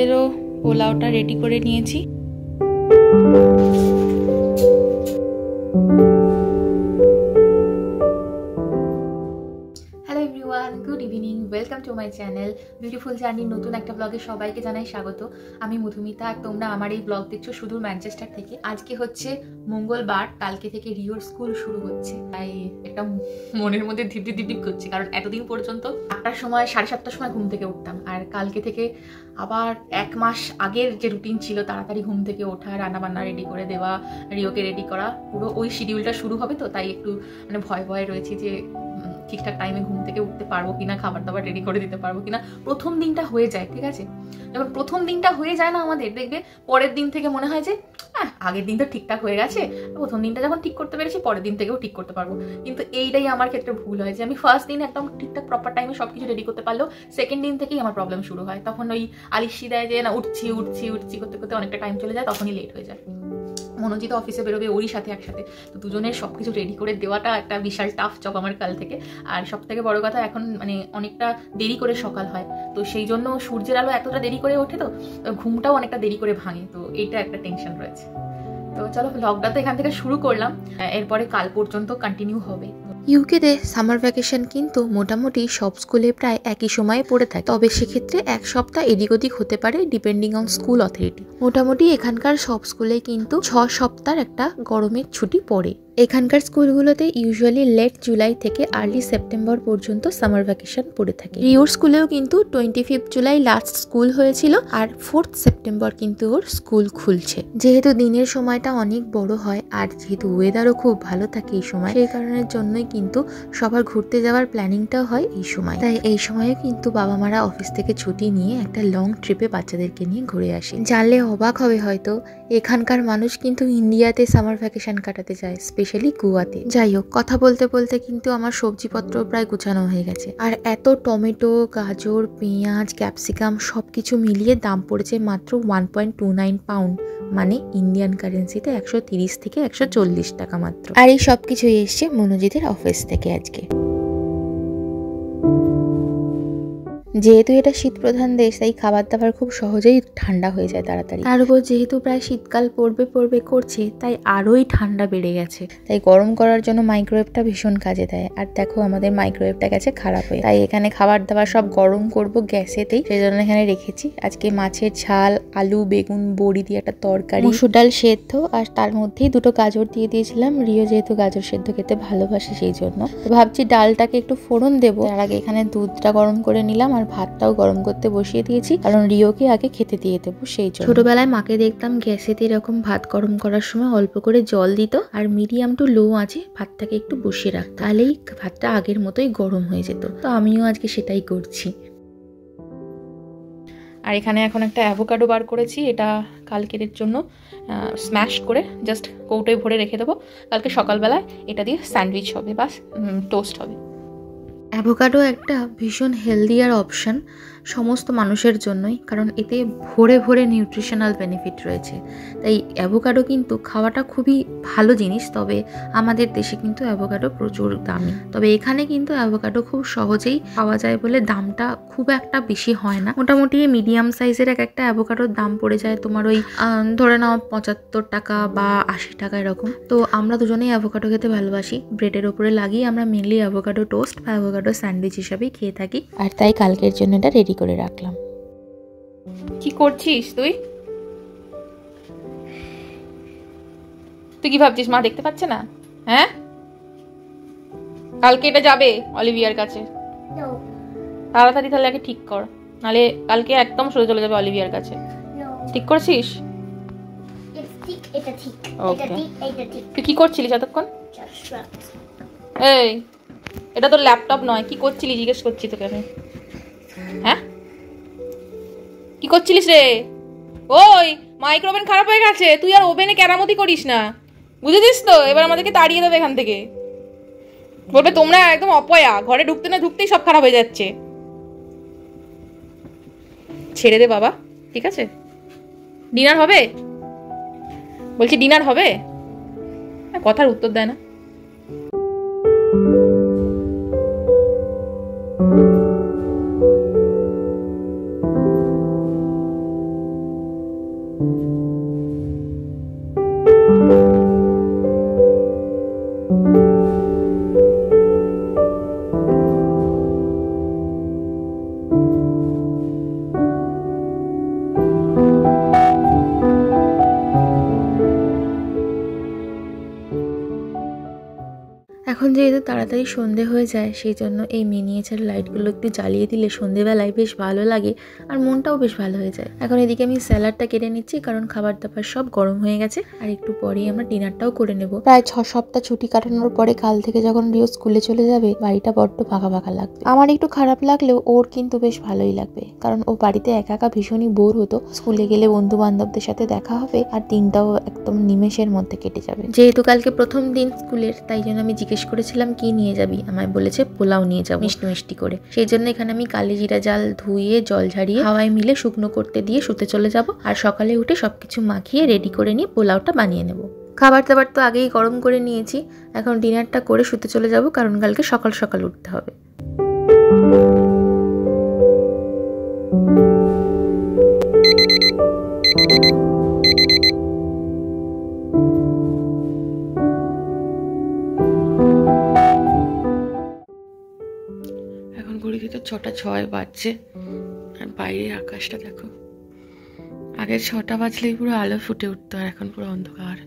আমাদেরও পোলাওটা রেডি করে নিয়েছি। Hello everyone, good evening, welcome to my channel beautiful journey. নতুন একটা ব্লগে সবাইকে জানাই স্বাগত। আমি মধুমিতা আর তোমরা আমার এই ব্লগ দেখছো সুদূর ম্যানচেস্টার থেকে। আজকে হচ্ছে মঙ্গলবার, কালকে থেকে রিওর স্কুল শুরু হচ্ছে, তাই একটা মনের মধ্যে ধিপ ধিপ করছে, কারণ এতদিন পর্যন্ত 8টার সময় 7:30টার সময় ঘুম থেকে উঠতাম, আর কালকে থেকে আবার 1 মাস আগের যে রুটিন ছিল তাড়াতাড়ি ঘুম থেকে ওঠা, রান্নাবান্না রেডি করে দেওয়া, রিওকে রেডি করা, পুরো ওই শিডিউলটা শুরু হবে। তো তাই একটু মানে ভয়ে রয়েছি যে ঠিকঠাক টাইমে ঘুম থেকে উঠতে পারবো কিনা, খাবার দাবার রেডি করে দিতে পারবো কিনা। প্রথম দিনটা হয়ে যায়, ঠিক আছে, যখন প্রথম দিনটা হয়ে যায় না আমাদের, দেখবে পরের দিন থেকে মনে হয় যে আগের দিন তো ঠিকঠাক হয়ে গেছে, প্রথম দিনটা যখন ঠিক করতে পেরেছি পরের দিন থেকেও ঠিক করতে পারবো। কিন্তু এইটাই আমার ক্ষেত্রে ভুল হয় যে আমি ফার্স্ট দিন একদম ঠিকঠাক প্রপার টাইমে সবকিছু রেডি করতে পারলেও সেকেন্ড দিন থেকেই আমার প্রবলেম শুরু হয়। তখন ওই আলিশি দেয় যে না উঠছি করতে করতে অনেকটা টাইম চলে যায়, তখনই লেট হয়ে যায়। মনোজিৎ অফিসে বেরোবে ওরই সাথে একসাথে, তো দুজনের সবকিছু রেডি করে দেওয়াটা একটা বিশাল টাফ জব আমার কাল থেকে। আর সব থেকে বড় কথা, এখন মানে অনেকটা দেরি করে সকাল হয়, তো সেই জন্য সূর্যের আলো এতটা দেরি করে ওঠে, তো ঘুমটাও অনেকটা দেরি করে ভাঙে, তো এইটা একটা টেনশন রয়েছে। তো চলো ব্লগটা তো এখান থেকে শুরু করলাম, এরপরে কাল পর্যন্ত কন্টিনিউ হবে। ইউকেতে সামার ভ্যাকেশন কিন্তু মোটামুটি সব স্কুলে প্রায় একই সময়ে পড়ে থাকে, তবে সেক্ষেত্রে 1 সপ্তাহ এদিক ওদিক হতে পারে ডিপেন্ডিং অন স্কুল অথরিটি। মোটামুটি এখানকার সব স্কুলে কিন্তু 6 সপ্তাহ একটা গরমের ছুটি পড়ে। এখানকার স্কুলগুলোতে ইউজুয়ালি লেট জুলাই থেকে আর্লি সেপ্টেম্বর পর্যন্ত সামার ভ্যাকেশন পড়ে থাকে। রিওর স্কুলেও কিন্তু 25 জুলাই লাস্ট স্কুল হয়েছিল, আর 4 সেপ্টেম্বর কিন্তু ওর স্কুল খুলছে। যেহেতু দিনের সময়টা অনেক বড় হয় আর যেহেতু ওয়েদারও খুব ভালো থাকে এই সময়, সেই কারণের জন্যই কিন্তু সবার ঘুরতে যাওয়ার প্ল্যানিংটাও হয় এই সময়। তাই এই সময়ে কিন্তু বাবা মারা অফিস থেকে ছুটি নিয়ে একটা লং ট্রিপে বাচ্চাদেরকে নিয়ে ঘুরে আসে। জানলে অবাক হবে হয়তো, এখানকার মানুষ কিন্তু ইন্ডিয়াতে সামার ভ্যাকেশন কাটাতে যায়, স্পেশালি গোয়াতে। যাই হোক, কথা বলতে বলতে কিন্তু আমার সবজিপত্র প্রায় গুছানো হয়ে গেছে, আর এত টমেটো, গাজর, পেঁয়াজ, ক্যাপসিকাম সবকিছু মিলিয়ে দাম পড়েছে মাত্র 1.29 পাউন্ড, মানে ইন্ডিয়ান কারেন্সিতে 130 থেকে 140 টাকা মাত্র। আর এই সবকিছুই এসছে মনোজিতের অফিস থেকে আজকে। যেহেতু এটা শীত প্রধান দেশ, তাই খাবার দাবার খুব সহজেই ঠান্ডা হয়ে যায় তাড়াতাড়ি। তার উপর যেহেতু প্রায় শীতকাল পড়বে করছে, তাই আরোই ঠান্ডা বেড়ে গেছে। তাই গরম করার জন্য মাইক্রোওয়েভটা ভীষণ কাজে দেয়। আর দেখো আমাদের মাইক্রোওয়েভটা গেছে খারাপ হয়ে, তাই এখানে খাবার দাবার সব গরম করব গ্যাসেতেই, সেই জন্য এখানে রেখেছি। আজকে মাছের ঝাল, আলু, বেগুন, বড়ি দিয়ে একটা তরকারি, মসুর ডাল সেদ্ধ, আর তার মধ্যেই 2টো গাজর দিয়ে দিয়েছিলাম। রিও যেহেতু গাজর সেদ্ধ খেতে ভালোবাসে, সেই জন্য ভাবছি ডালটাকে একটু ফোড়ন দেবো। তার আগে এখানে দুধটা গরম করে নিলাম, আর ভাতটাও গরম করতে বসিয়ে দিয়েছি, কারণ রিওকে আগে খেতে দিয়ে দেবো সেই জন্য। ছোটবেলায় মাকে দেখতাম গ্যাসেতে এরকম ভাত গরম করার সময় অল্প করে জল দিত, আর মিডিয়াম টু লো আঁচে ভাতটাকে একটু বসিয়ে রাখতো, তাহলেই ভাতটা আগের মতোই গরম হয়ে যেত। তো আমিও আজকে সেটাই করছি। আর এখানে এখন একটা অ্যাভোকাডো বার করেছি, এটা কালকের জন্য স্ম্যাশ করে জাস্ট কৌটোয় ভরে রেখে দেবো। কালকে সকালবেলায় এটা দিয়ে স্যান্ডউইচ হবে বা টোস্ট হবে। অ্যাভোকাডো একটা ভীষণ হেলদিয়ার অপশন সমস্ত মানুষের জন্যই, কারণ এতে ভরে ভরে নিউট্রিশনাল বেনিফিট রয়েছে। তাই অ্যাভোকাডো কিন্তু খাওয়াটা খুবই ভালো জিনিস। তবে আমাদের দেশে কিন্তু অ্যাভোকাডো প্রচুর দামি, তবে এখানে কিন্তু অ্যাভোকাডো খুব সহজেই পাওয়া যায় বলে দামটা খুব একটা বেশি হয় না। মোটামুটি মিডিয়াম সাইজের একটা অ্যাভোকাডোর দাম পড়ে যায় তোমার ওই ধরে নাও 75 টাকা বা 80 টাকা এরকম। তো আমরা দুজনেই অ্যাভোকাডো খেতে ভালোবাসি, ব্রেডের ওপরে লাগিয়ে আমরা মেনলি অ্যাভোকাডো টোস্ট বা অ্যাভোকাডো স্যান্ডউইচ হিসাবেই খেয়ে থাকি, আর তাই কালকের জন্য এটা রেডি করে রাখলাম। কি করছিস তুই? তুই কি ভাবছিস মা দেখতে পাচ্ছে না? হ্যাঁ, কালকে এটা যাবে অলিভিয়ার কাছে, তাড়াতাড়ি তাহলে আগে ঠিক কর, নালে কালকে একদম সোজা চলে যাবে অলিভিয়ার কাছে। ঠিক করছিস? তুই কি করছিলিস এতক্ষণ? এই, এটা তো ল্যাপটপ নয়, কি করছিলি জিজ্ঞেস করছি তোকে আমি। হ্যাঁ, কি করছিলিস রে? ওই মাইক্রোওভেন খারাপ হয়ে গেছে, তুই আর ওভেনে কেরামতি করিস না, বুঝেছিস তো? এবার আমাদেরকে তাড়িয়ে দেবে এখান থেকে, বলবে তোমরা একদম অপয়া, ঘরে ঢুকতে না ঢুকতেই সব খারাপ হয়ে যাচ্ছে। ছেড়ে দে বাবা, ঠিক আছে? ডিনার হবে বলছি, ডিনার হবে, কথার উত্তর দেয় না। এখন যেহেতু তাড়াতাড়ি সন্ধে হয়ে যায়, সেই জন্য এই মিনিয়েচার লাইটগুলো একটু জ্বালিয়ে দিলে সন্ধেবেলায় বেশ ভালো লাগে আর মনটাও বেশ ভালো হয়ে যায়। এখন এদিকে আমি স্যালাডটা কেটে নিচ্ছি, কারণ খাবার দাবার সব গরম হয়ে গেছে আর একটু পরেই আমরা ডিনারটাও করে নেব। প্রায় 6 সপ্তাহ ছুটি কাটানোর পরে কাল থেকে যখন রিও স্কুলে চলে যাবে, বাড়িটা বড্ড ফাঁকা ফাঁকা লাগবে। আমার একটু খারাপ লাগলেও ওর কিন্তু বেশ ভালোই লাগবে, কারণ ও বাড়িতে একা একা ভীষণই বোর হতো। স্কুলে গেলে বন্ধু বান্ধবদের সাথে দেখা হবে আর দিনটাও একদম নিমেষের মধ্যে কেটে যাবে। যেহেতু কালকে প্রথম দিন স্কুলের, তাই জন্য আমি জিজ্ঞেস করেছিলাম কি নিয়ে যাবি, আমায় বলেছে পোলাও নিয়ে যাবো মিষ্টি মিষ্টি করে। সেই জন্য এখানে আমি কালি জিরা জাল ধুয়ে জল ঝাড়িয়ে হাওয়ায় মিলে শুকনো করতে দিয়ে শুতে চলে যাব, আর সকালে উঠে সবকিছু মাখিয়ে রেডি করে নিয়ে পোলাওটা বানিয়ে নেব। খাবার দাবার তো আগেই গরম করে নিয়েছি, এখন ডিনারটা করে শুতে চলে যাব, কারণ কালকে সকাল সকাল উঠতে হবে। এখন ঘড়িতে তো 6:06 বাজছে, আর বাইরের আকাশটা দেখো। আগে 6টা বাজলেই পুরো আলো ফুটে উঠতো, আর এখন পুরো অন্ধকার।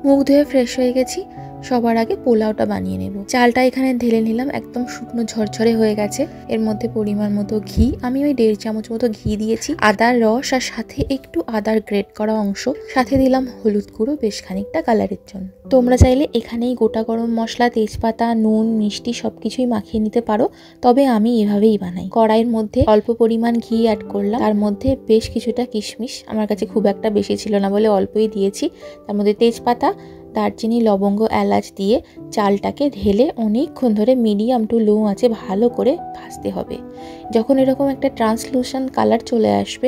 মুখ ধুয়ে ফ্রেশ হয়ে গেছি, সবার আগে পোলাওটা বানিয়ে নেব। চালটা এখানে ঢেলে নিলাম, একদম শুকনো ঝরঝরে হয়ে গেছে। এর মধ্যে পরিমাণ মতো ঘি, আমি ওই 1.5 চামচ মতো ঘি দিয়েছি, আদার রস আর সাথে একটু আদার গ্রেট করা অংশ, সাথে দিলাম হলুদ গুঁড়ো বেশ খানিকটা কালারের জন্য। তোমরা চাইলে এখানেই গোটা গরম মশলা, তেজপাতা, নুন, মিষ্টি সবকিছুই মাখিয়ে নিতে পারো, তবে আমি এভাবেই বানাই। কড়াইয়ের মধ্যে অল্প পরিমাণ ঘি অ্যাড করলাম, তার মধ্যে বেশ কিছুটা কিশমিশ, আমার কাছে খুব একটা বেশি ছিল না বলে অল্পই দিয়েছি। তার মধ্যে তেজপাতা, দারচিনি, লবঙ্গ, এলাচ দিয়ে চালটাকে ঢেলে অনেকক্ষণ ধরে মিডিয়াম টু লো আঁচে ভালো করে ভাজতে হবে। যখন এরকম একটা ট্রান্সলুশন কালার চলে আসবে,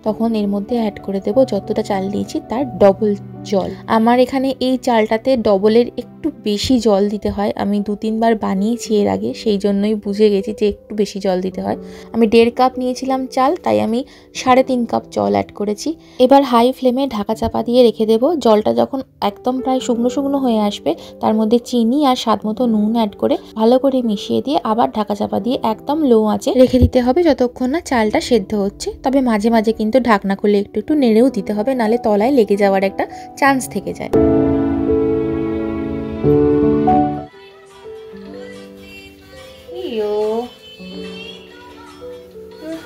তখন এর মধ্যে অ্যাড করে দেবো যতটা চাল দিয়েছি তার ডবল জল। আমার এখানে এই চালটাতে ডবলের একটু বেশি জল দিতে হয়, আমি 2-3 বার বানিয়েছি এর আগে, সেই জন্যই বুঝে গেছি যে একটু বেশি জল দিতে হয়। আমি 1.5 কাপ নিয়েছিলাম চাল, তাই আমি 3.5 কাপ জল অ্যাড করেছি। এবার হাই ফ্লেমে ঢাকা চাপা দিয়ে রেখে দেবো। জলটা যখন একদম প্রায় শুকনো শুকনো হয়ে আসবে, তার মধ্যে চিনি আর স্বাদ মতো নুন অ্যাড করে ভালো করে মিশিয়ে দিয়ে আবার ঢাকা চাপা দিয়ে একদম লো আঁচে রেখে দিতে হবে যতক্ষণ না চালটা সেদ্ধ হচ্ছে। তবে মাঝে মাঝে কিন্তু ঢাকনা খুলে একটু একটু নেড়েও দিতে হবে, নালে তলায় লেগে যাওয়ার একটা চান্স থেকে যায়।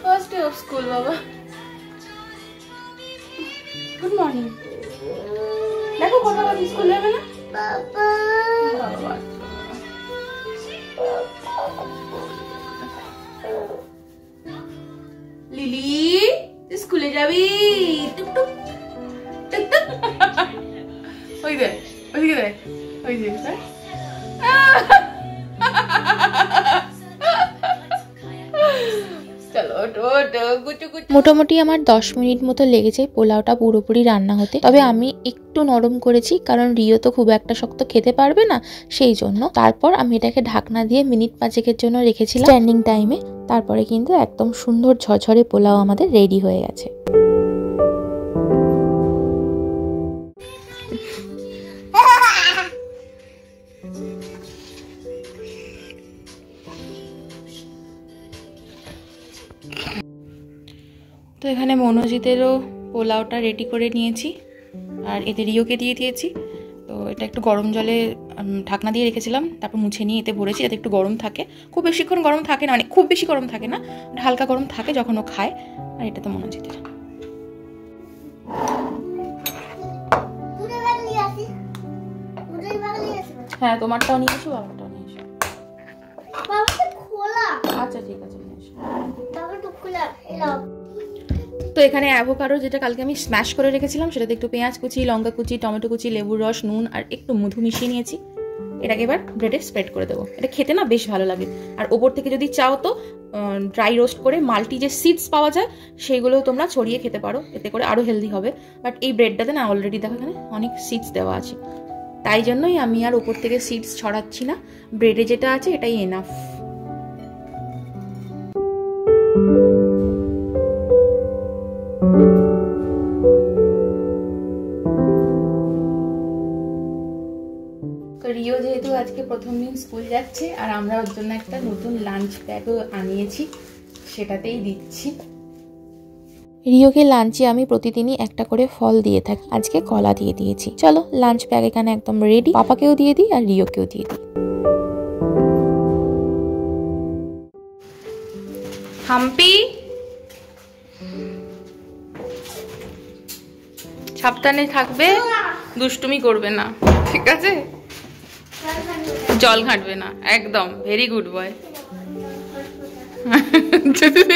ফার্স্ট ডে অফ স্কুল বাবা। Good morning. দেখো কটা বাজে স্কুল যাবে না বাবা। লিলি তুই স্কুলে যাবি? টুকটুক টুকটুক। ওই দে, ওইদিকে দে, ওই যে মোটামুটি আমার 10 মিনিট মতো লেগেছে পোলাওটা পুরোপুরি রান্না হতে। তবে আমি একটু নরম করেছি, কারণ রিও তো খুব একটা শক্ত খেতে পারবে না, সেই জন্য। তারপর আমি এটাকে ঢাকনা দিয়ে মিনিট 5 জন্য রেখেছিলাম স্ট্যান্ডিং টাইমে। তারপরে কিন্তু একদম সুন্দর ঝরঝরে পোলাও আমাদের রেডি হয়ে গেছে। তো এখানে মনোজিতেরও পোলাওটা রেডি করে নিয়েছি, আর এতে রিওকে দিয়ে দিয়েছি। তো এটা একটু গরম জলে ঢাকনা দিয়ে রেখেছিলাম, তারপর মুছে নিয়ে এতে ভরেছি, যাতে একটু গরম থাকে। খুব বেশিক্ষণ গরম থাকে না, মানে খুব বেশি গরম থাকে না, হালকা গরম থাকে যখন ও খায়। আর এটা তো মনোজিতের। হ্যাঁ, তোমারটাও নিয়ে এসো, বাবারটাও নিয়ে এসো। আচ্ছা ঠিক আছে, নিয়ে এসো। তো এখানে অ্যাভোকাডো, যেটা কালকে আমি স্ম্যাশ করে রেখেছিলাম, সেটাতে একটু পেঁয়াজ কুচি, লঙ্কা কুচি, টমেটো কুচি, লেবুর রস, নুন আর একটু মধু মিশিয়ে নিয়েছি। এটাকে এবার ব্রেডে স্প্রেড করে দেবো। এটা খেতে না বেশ ভালো লাগে। আর ওপর থেকে যদি চাও তো ড্রাই রোস্ট করে মাল্টি যে সিডস পাওয়া যায়, সেইগুলোও তোমরা ছড়িয়ে খেতে পারো, এতে করে আরও হেলদি হবে। বাট এই ব্রেডটাতে না অলরেডি দেখো এখানে অনেক সিডস দেওয়া আছে, তাই জন্যই আমি আর ওপর থেকে সিডস ছড়াচ্ছি না। ব্রেডে যেটা আছে এটাই এনাফ। রিও যেহেতু আজকে প্রথম দিন স্কুল যাচ্ছে আর আমরা ওর জন্য একটা নতুন লাঞ্চ ব্যাগও আনিয়েছি, সেটাতেই দিচ্ছি। রিওকে লাঞ্চে আমি প্রতিদিনই একটা করে ফল দিয়ে থাকি, আজকে কলা দিয়ে দিয়েছি। চলো লাঞ্চ ব্যাগ এখানে একদম রেডি, পাপাকেও দিয়ে দিই আর রিওকেও দিয়ে দিই। হাম্পি সাবধানে থাকবে, দুষ্টুমি করবে না, ঠিক আছে? জল ঘাটবে না, একদম ভেরি গুড বয়।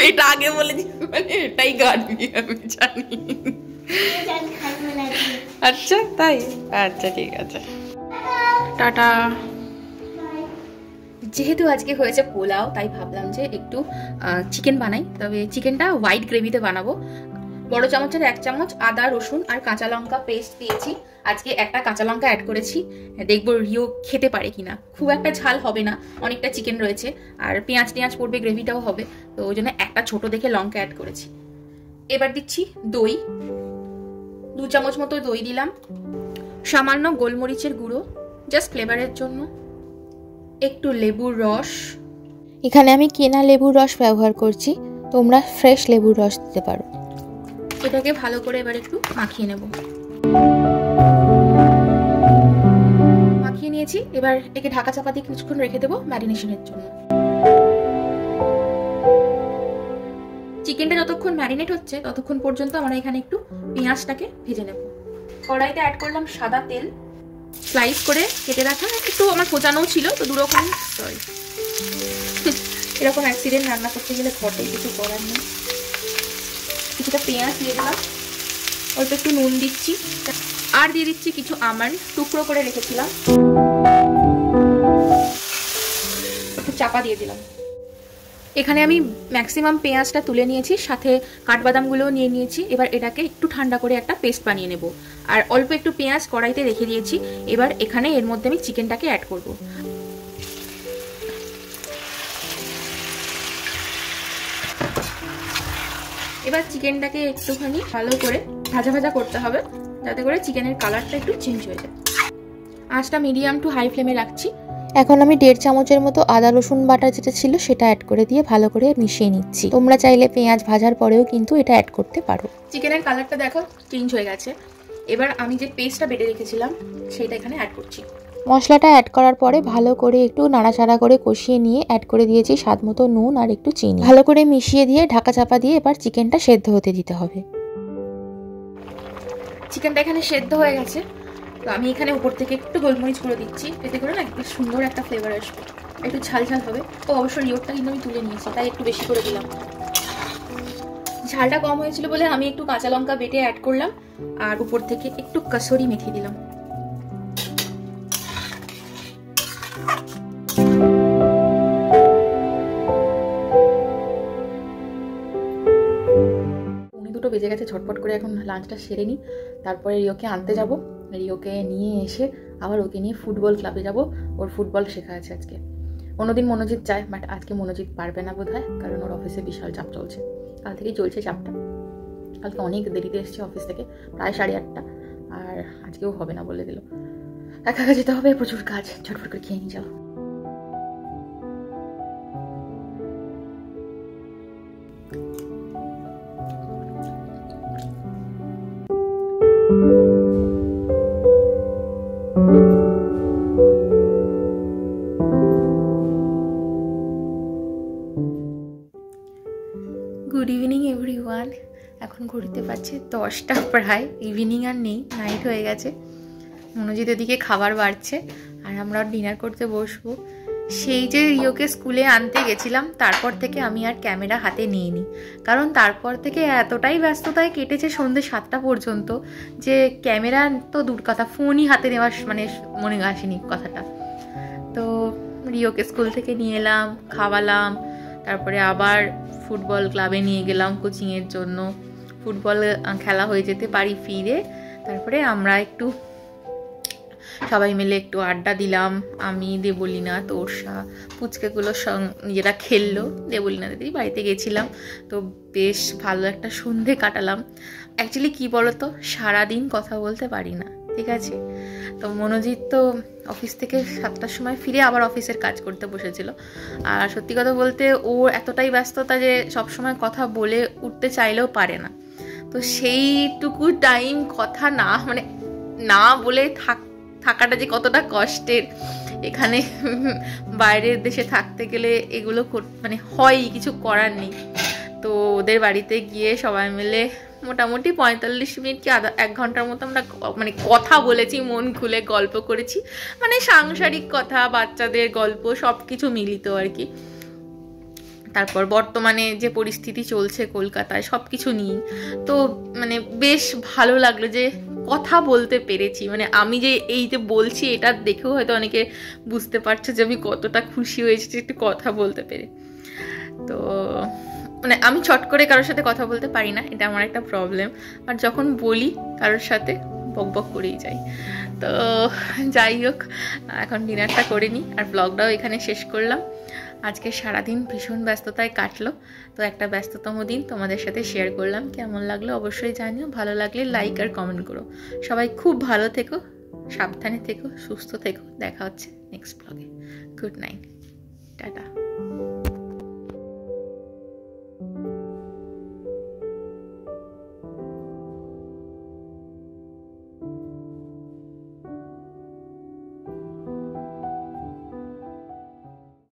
এটা আগে বলেছি, মানে এটাই ঘাটবি আমি জানি। আচ্ছা তাই, আচ্ছা ঠিক আছে, টাটা। যেহেতু আজকে হয়েছে পোলাও, তাই ভাবলাম যে একটু চিকেন বানাই, তবে চিকেনটা হোয়াইট গ্রেভিতে বানাবো। বড় চামচের 1 চামচ আদা রসুন আর কাঁচা লঙ্কা পেস্ট দিয়েছি। আজকে একটা কাঁচা লঙ্কা অ্যাড করেছি, দেখবো রিও খেতে পারে কিনা। খুব একটা ঝাল হবে না, অনেকটা চিকেন রয়েছে আর পেঁয়াজ টেঁয়াজ পড়বে, গ্রেভিটাও হবে, তো ওই জন্য একটা ছোট দেখে লঙ্কা অ্যাড করেছি। এবার দিচ্ছি দই, 2 চামচ মতো দই দিলাম, সামান্য গোলমরিচের গুঁড়ো জাস্ট ফ্লেভারের জন্য, একটু লেবুর রস। এখানে আমি কেনা লেবুর রস ব্যবহার করছি, তোমরা ফ্রেশ লেবুর রস দিতে পারো। এটাকে ভালো করে এবার একটু মাখিয়ে নেব। মাখিয়ে নিয়েছি, এবার একে ঢাকা চাপা দিয়ে কিছুক্ষণ রেখে দেবো ম্যারিনেশনের জন্য। চিকেনটা যতক্ষণ ম্যারিনেট হচ্ছে ততক্ষণ পর্যন্ত আমরা এখানে একটু পেঁয়াজটাকে ভেজে নেব। কড়াইতে অ্যাড করলাম সাদা তেল, স্লাইস করে কেটে রাখা, একটু আমার কোচানোও ছিল তো দুরকম, সরি এরকম অ্যাক্সিডেন্ট রান্না করতে গেলে ঘটে, কিছু করার নেই। কিছুটা পেঁয়াজ দিয়ে দিলাম, অল্প একটু নুন দিচ্ছি আর দিয়ে দিচ্ছি কিছু আমন্ড টুকরো করে রেখেছিলাম, একটু চাপা দিয়ে দিলাম। এখানে আমি ম্যাক্সিমাম পেঁয়াজটা তুলে নিয়েছি, সাথে কাঠবাদামগুলোও নিয়ে নিয়েছি। এবার এটাকে একটু ঠান্ডা করে একটা পেস্ট বানিয়ে নেব। আর অল্প একটু পেঁয়াজ কড়াইতে রেখে দিয়েছি, এবার এখানে এর মধ্যে আমি চিকেনটাকে অ্যাড করব। এবার চিকেনটাকে একটুখানি ভালো করে ভাজা ভাজা করতে হবে, যাতে করে চিকেনের কালারটা একটু চেঞ্জ হয়ে যায়। আঁচটা মিডিয়াম টু হাই ফ্লেমে রাখছি। এখন আমি 1.5 চামচের মতো আদা রসুন বাটা যেটা ছিল সেটা অ্যাড করে দিয়ে ভালো করে মিশিয়ে নিচ্ছি। তোমরা চাইলে পেঁয়াজ ভাজার পরেও কিন্তু এটা অ্যাড করতে পারো। চিকেনের কালারটা দেখো চেঞ্জ হয়ে গেছে। এবার আমি যে পেস্টটা বেটে রেখেছিলাম সেটা এখানে অ্যাড করছি। মশলাটা অ্যাড করার পরে ভালো করে একটু নাড়াচাড়া করে কষিয়ে নিয়ে অ্যাড করে দিয়েছি স্বাদ মতো নুন আর একটু চিনি। ভালো করে মিশিয়ে দিয়ে ঢাকা চাপা দিয়ে এবার চিকেনটা সেদ্ধ হতে দিতে হবে। চিকেনটা এখানে সেদ্ধ হয়ে গেছে, তো আমি এখানে উপর থেকে একটু গোলমরিচ গুঁড়ো দিচ্ছি, এতে করে না একটু সুন্দর একটা ফ্লেভার আসবে, একটু ঝাল ঝাল হবে। তো অবশ্য রিওরটা কিন্তু আমি তুলে নিয়েছি, তাই একটু বেশি করে দিলাম। ঝালটা কম হয়েছিল বলে আমি একটু কাঁচা লঙ্কা বেটে অ্যাড করলাম আর উপর থেকে একটু কাসুরি মেথি দিলাম। দুটো বেজে গেছে, ঝটপট করে এখন লাঞ্চটা সেরে নিই, তারপরে রিওকে আনতে যাব। রিওকে নিয়ে এসে আবার ওকে নিয়ে ফুটবল ক্লাবে যাব, ওর ফুটবল শেখা আছে আজকে। অন্যদিন মনোজিৎ যায়, বাট আজকে মনোজিৎ পারবে না বোধ হয়, কারণ ওর অফিসে বিশাল চাপ চলছে, কাল থেকেই চলছে চাপটা। কালকে অনেক দেরিতে এসছে অফিস থেকে, প্রায় 8:30, আর আজকেও হবে না বলে দিল। একা একা যেতে হবে, প্রচুর কাজ, ঝটপট করে খেয়ে নিয়ে যাও। Good evening everyone. এখন ঘুরতে পারছে 10টা প্রায়, ইভিনিং আর নেই, নাইট হয়ে গেছে। মনোজিৎ ওদিকে খাবার বাড়ছে আর আমরা ডিনার করতে বসবো। সেই যে রিওকে স্কুলে আনতে গেছিলাম, তারপর থেকে আমি আর ক্যামেরা হাতে নিইনি, কারণ তারপর থেকে এতটাই ব্যস্ততায় কেটেছে সন্ধ্যে 7টা পর্যন্ত যে ক্যামেরা তো দূর কথা, ফোনই হাতে নেওয়ার মানে মনে আসেনি কথাটা। তো রিওকে স্কুল থেকে নিয়ে এলাম, খাওয়ালাম, তারপরে আবার ফুটবল ক্লাবে নিয়ে গেলাম কোচিংয়ের জন্য। ফুটবল খেলা হয়ে যেতে বাড়ি ফিরে তারপরে আমরা একটু সবাই মিলে একটু আড্ডা দিলাম। আমি, দেবলীনা, তোরসা, পুচকেগুলো নিজেরা খেললো। দেবলীনা দিদি বাড়িতে গেছিলাম, তো বেশ ভালো একটা সন্ধে কাটালাম। অ্যাকচুয়ালি কি বলতো, সারাদিন কথা বলতে পারি না, ঠিক আছে। তো মনোজিৎ তো অফিস থেকে 7টার সময় ফিরে আবার অফিসের কাজ করতে বসেছিল। আর সত্যি কথা বলতে ও এতটাই ব্যস্ততা যে সবসময় কথা বলে উঠতে চাইলেও পারে না। তো সেইটুকু টাইম কথা না বলে থাকাটা যে কতটা কষ্টের, এখানে বাইরের দেশে থাকতে গেলে এগুলো হয়, কিছু করার নেই। তো ওদের বাড়িতে গিয়ে সবাই মিলে মোটামুটি 45 মিনিট কি 1 ঘন্টার মতো আমরা কথা বলেছি, মন খুলে গল্প করেছি, সাংসারিক কথা, বাচ্চাদের গল্প, সব কিছু মিলিত আর কি। তারপর বর্তমানে যে পরিস্থিতি চলছে কলকাতায় সব কিছু নিয়ে, তো বেশ ভালো লাগলো যে কথা বলতে পেরেছি। আমি যে এই যে বলছি এটা দেখেও হয়তো অনেকে বুঝতে পারছে যে আমি কতটা খুশি হয়েছি যে একটু কথা বলতে পেরে। তো আমি চট করে কারোর সাথে কথা বলতে পারি না, এটা আমার একটা প্রবলেম। আর যখন বলি কারোর সাথে বক বক করেই যাই। তো যাই হোক, এখন ডিনারটা করে নিই আর ব্লগটাও এখানে শেষ করলাম। আজকে সারাদিন ভীষণ ব্যস্ততায় কাটলো, তো একটা ব্যস্ততম দিন তোমাদের সাথে শেয়ার করলাম। কেমন লাগলো অবশ্যই জানিও, ভালো লাগলে লাইক আর কমেন্ট করো। সবাই খুব ভালো থেকো, সাবধানে থেকো, সুস্থ থেকো। দেখা হচ্ছে নেক্সট ব্লগে। Good night, tata.